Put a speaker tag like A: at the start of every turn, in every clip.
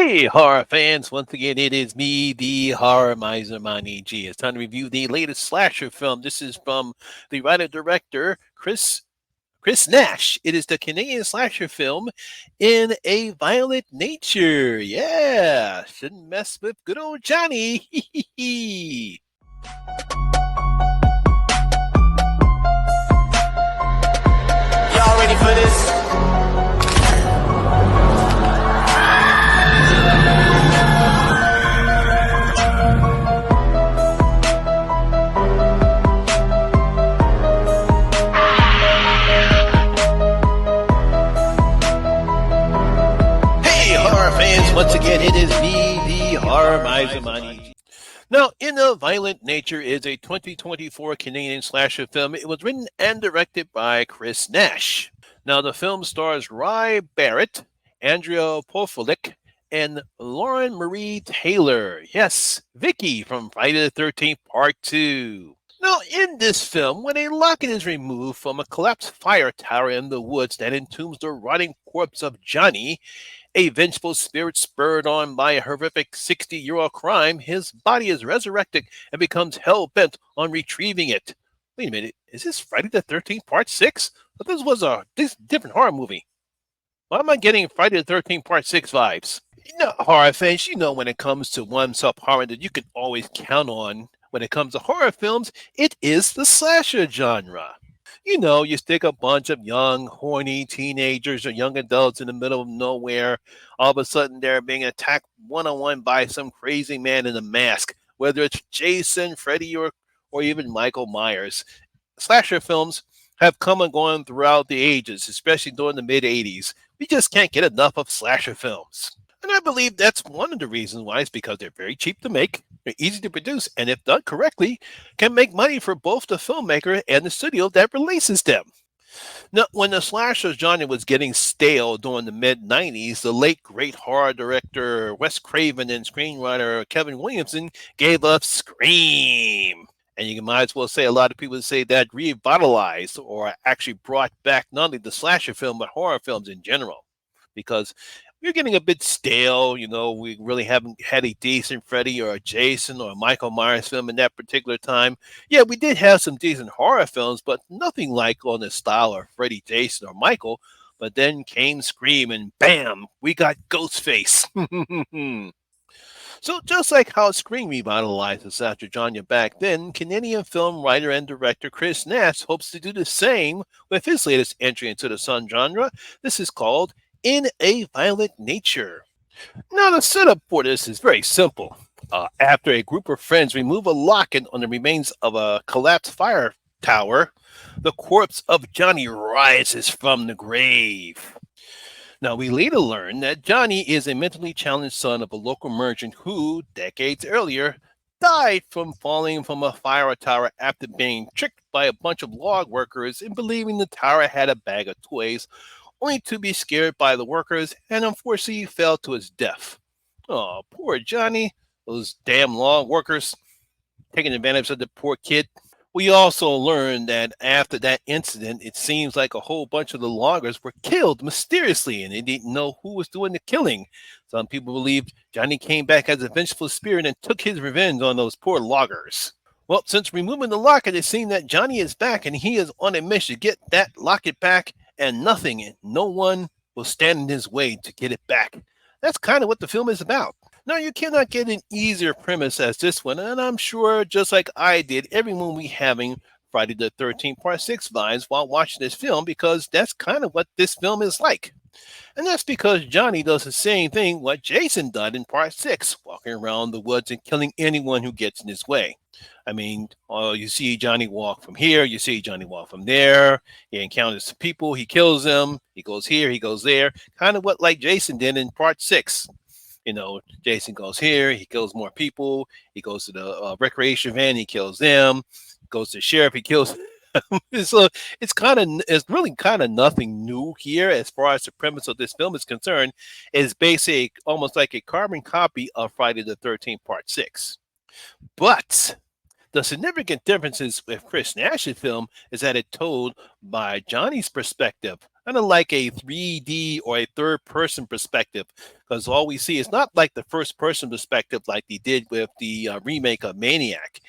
A: Hey, horror fans! Once again, it is me, the Horror Miser Monty G. It's time to review the latest slasher film. This is from the writer-director Chris Nash. It is the Canadian slasher film In a Violent Nature. Yeah, shouldn't mess with good old Johnny.
B: Y'all ready for this?
A: Hey, horror fans! Once again, it is me, the Horror Miser Monty G. Now, In a Violent Nature is a 2024 Canadian slasher film. It was written and directed by Chris Nash. Now, the film stars Rye Barrett, Andrea Pofolik, and Lauren Marie Taylor. Yes, Vicky from Friday the 13th Part 2. Now, in this film, when a locket is removed from a collapsed fire tower in the woods that entombs the rotting corpse of Johnny, a vengeful spirit spurred on by a horrific 60-year-old crime, his body is resurrected and becomes hell-bent on retrieving it. Wait a minute, is this Friday the 13th Part 6? But this was a different horror movie. Why am I getting Friday the 13th Part 6 vibes? Horror fans, when it comes to one sub-horror that you can always count on when it comes to horror films, it is the slasher genre. You stick a bunch of young, horny teenagers or young adults in the middle of nowhere. All of a sudden, they're being attacked one-on-one by some crazy man in a mask, whether it's Jason, Freddy, or even Michael Myers. Slasher films have come and gone throughout the ages, especially during the mid-'80s. We just can't get enough of slasher films. And I believe that's one of the reasons why. It's because they're very cheap to make, they're easy to produce, and if done correctly, can make money for both the filmmaker and the studio that releases them. Now, when the slasher genre was getting stale during the mid-'90s, the late great horror director Wes Craven and screenwriter Kevin Williamson gave us Scream. And you might as well say a lot of people say that revitalized or actually brought back not only the slasher film, but horror films in general. Because we're getting a bit stale. We really haven't had a decent Freddy or a Jason or a Michael Myers film in that particular time. Yeah, we did have some decent horror films, but nothing like on the style of Freddy, Jason, or Michael. But then came Scream, and bam, we got Ghostface. So just like how Scream revitalized the slasher genre back then, Canadian film writer and director Chris Nash hopes to do the same with his latest entry into the Sun genre. This is called In a Violent Nature. Now, the setup for this is very simple. After a group of friends remove a locket on the remains of a collapsed fire tower, the corpse of Johnny rises from the grave. Now, we later learn that Johnny is a mentally challenged son of a local merchant who, decades earlier, died from falling from a fire tower after being tricked by a bunch of log workers in believing the tower had a bag of toys, only to be scared by the workers and unfortunately fell to his death. Oh, poor Johnny. Those damn log workers taking advantage of the poor kid. We also learned that after that incident, it seems like a whole bunch of the loggers were killed mysteriously and they didn't know who was doing the killing. Some people believed Johnny came back as a vengeful spirit and took his revenge on those poor loggers. Well, since removing the locket, it seems that Johnny is back and he is on a mission to get that locket back, and nothing and no one will stand in his way to get it back. That's kind of what the film is about. Now, you cannot get an easier premise as this one, and I'm sure, just like I did, everyone will be having Friday the 13th Part 6 vibes while watching this film, because that's kind of what this film is like. And that's because Johnny does the same thing what Jason did in Part 6, walking around the woods and killing anyone who gets in his way. I mean, you see Johnny walk from here, you see Johnny walk from there, he encounters some people, he kills them, he goes here, he goes there, kind of what like Jason did in Part 6. Jason goes here, he kills more people, he goes to the recreation van, he kills them, goes to the sheriff, he kills so it's really kind of nothing new here as far as the premise of this film is concerned. It's basically almost like a carbon copy of Friday the 13th Part 6. But the significant differences with Chris Nash's film is that it's told by Johnny's perspective. kind of like a 3D or a third person perspective, because all we see is not like the first person perspective like they did with the remake of Maniac.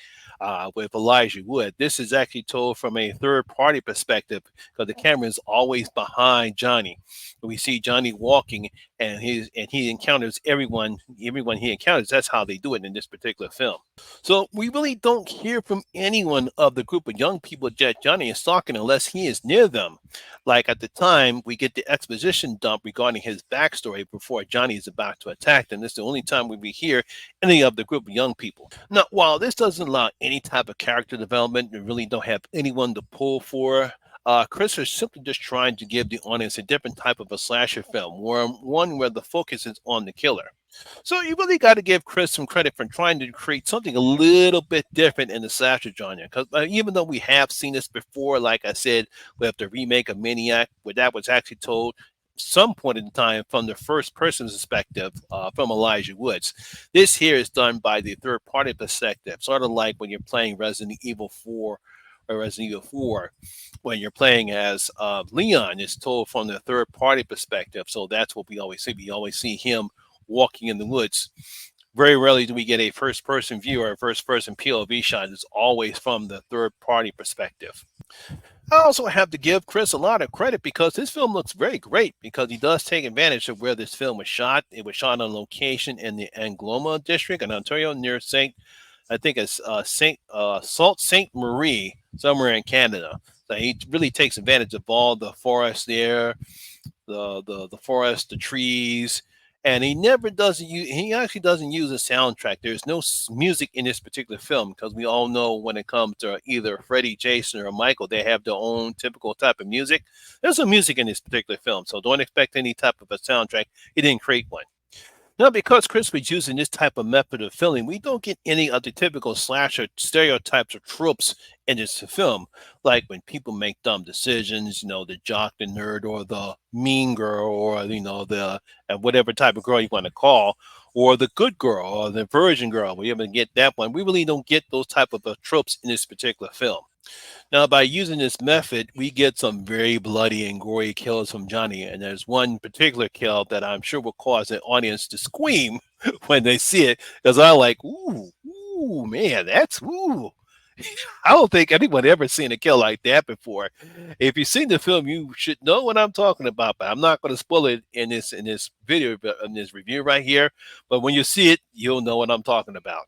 A: With Elijah Wood, this is actually told from a third party perspective because the camera is always behind Johnny. We see Johnny walking, and he encounters everyone he encounters. That's how they do it in this particular film. So we really don't hear from anyone of the group of young people that Johnny is stalking unless he is near them. Like at the time, we get the exposition dump regarding his backstory before Johnny is about to attack them. This is the only time we hear any of the group of young people. Now, while this doesn't allow any type of character development, we really don't have anyone to pull for. Chris is simply just trying to give the audience a different type of a slasher film, one where the focus is on the killer. So you really got to give Chris some credit for trying to create something a little bit different in the slasher genre. Because even though we have seen this before, like I said, with the remake of Maniac, where that was actually told some point in time from the first person perspective from Elijah Woods. This here is done by the third party perspective, sort of like when you're playing Resident Evil 4 or Resident Evil 4, when you're playing as Leon, it's told from the third party perspective. So that's what we always see. We always see him walking in the woods. Very rarely do we get a first person view or a first person POV shot. It's always from the third party perspective. I also have to give Chris a lot of credit because this film looks very great because he does take advantage of where this film was shot. It was shot on location in the Angloma district in Ontario near I think it's Sault Ste. Marie, somewhere in Canada. So he really takes advantage of all the forest there, the forest, the trees, and he never doesn't use. He actually doesn't use a soundtrack. There's no music in this particular film because we all know when it comes to either Freddie, Jason, or Michael, they have their own typical type of music. There's no music in this particular film, so don't expect any type of a soundtrack. He didn't create one. Now, because Chris was using this type of method of filming, we don't get any of the typical slasher stereotypes or tropes in this film, like when people make dumb decisions, the jock, the nerd, or the mean girl, or the whatever type of girl you want to call, or the good girl, or the virgin girl. We haven't get that one. We really don't get those type of tropes in this particular film. Now, by using this method, we get some very bloody and gory kills from Johnny. And there's one particular kill that I'm sure will cause the audience to scream when they see it, because I like, ooh, man, that's ooh. I don't think anyone ever seen a kill like that before. If you've seen the film, you should know what I'm talking about. But I'm not going to spoil it in this video in this review right here. But when you see it, you'll know what I'm talking about.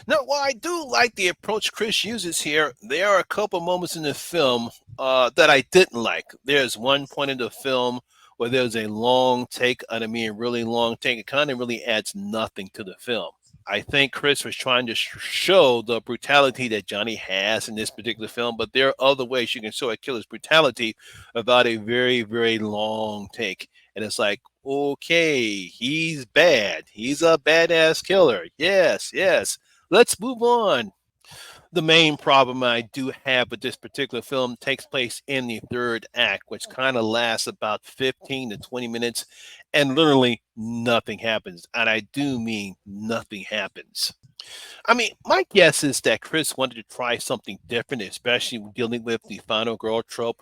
A: Now, while I do like the approach Chris uses here, there are a couple moments in the film that I didn't like. There's one point in the film where there's a long take, and I mean a really long take. It kind of really adds nothing to the film. I think Chris was trying to show the brutality that Johnny has in this particular film, but there are other ways you can show a killer's brutality without a very, very long take. And it's like, okay, he's bad. He's a badass killer. Yes, yes. Let's move on. The main problem I do have with this particular film takes place in the third act, which kind of lasts about 15 to 20 minutes, and literally nothing happens. And I do mean nothing happens. I mean, my guess is that Chris wanted to try something different, especially dealing with the final girl trope.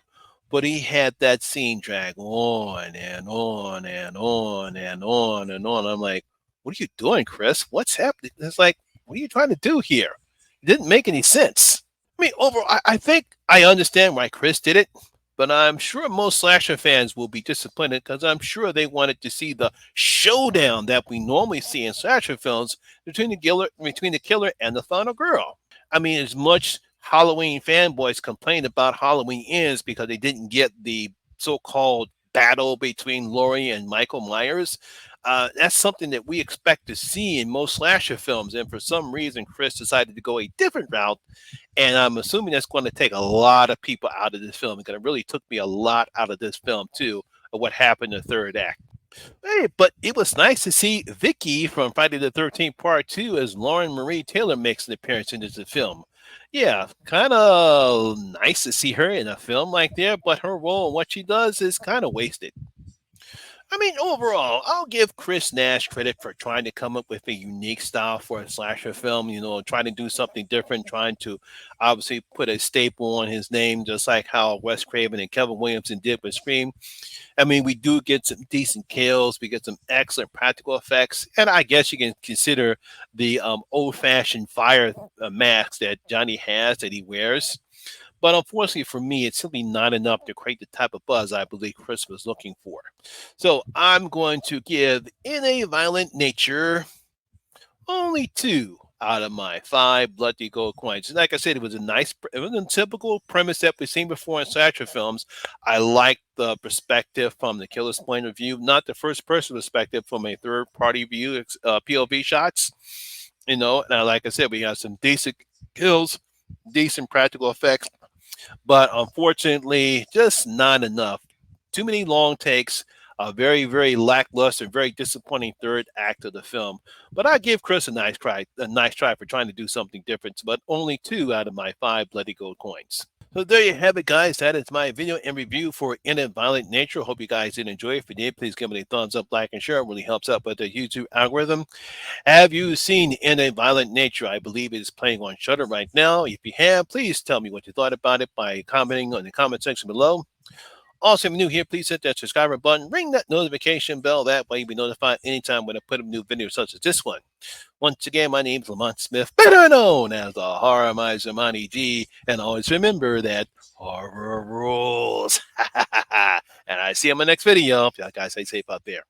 A: But he had that scene drag on and on and on and on and on. I'm like, what are you doing, Chris? What's happening? It's like, what are you trying to do here? It didn't make any sense. I mean, overall, I think I understand why Chris did it, but I'm sure most slasher fans will be disappointed because I'm sure they wanted to see the showdown that we normally see in slasher films between the killer and the final girl. I mean, as much Halloween fanboys complained about Halloween Ends because they didn't get the so-called battle between Laurie and Michael Myers. That's something that we expect to see in most slasher films, and for some reason, Chris decided to go a different route. And I'm assuming that's going to take a lot of people out of this film. Because it really took me a lot out of this film too, of what happened in the third act. Hey, but it was nice to see Vicky from Friday the 13th Part 2 as Lauren Marie Taylor makes an appearance in this film. Yeah, kind of nice to see her in a film like that, but her role and what she does is kind of wasted. I mean, overall, I'll give Chris Nash credit for trying to come up with a unique style for a slasher film. Trying to do something different, trying to obviously put a staple on his name, just like how Wes Craven and Kevin Williamson did with Scream. I mean, we do get some decent kills, we get some excellent practical effects, and I guess you can consider the old-fashioned fire mask that Johnny has that he wears. But unfortunately for me, it's simply not enough to create the type of buzz I believe Chris was looking for. So I'm going to give In a Violent Nature only 2 out of my 5 bloody gold coins. And like I said, it was a typical premise that we've seen before in slasher films. I like the perspective from the killer's point of view, not the first person perspective from a third party view, POV shots. And like I said, we have some decent kills, decent practical effects, but unfortunately, just not enough. Too many long takes, a very, very lackluster, very disappointing third act of the film. But I give Chris a nice try for trying to do something different. But only 2 out of my 5 bloody gold coins. So there you have it, guys. That is my video and review for In a Violent Nature. Hope you guys did enjoy it. If you did, please give it a thumbs up, like, and share. It really helps out with the YouTube algorithm. Have you seen In a Violent Nature? I believe it is playing on Shutter right now. If you have, please tell me what you thought about it by commenting on the comment section below. Also, if you're new here, please hit that subscribe button, ring that notification bell. That way you'll be notified anytime when I put up new videos such as this one. Once again, my name is Lamont Smith, better known as the Horror Miser Monty G. And always remember that horror rules. And I see you in my next video. Y'all guys stay safe out there.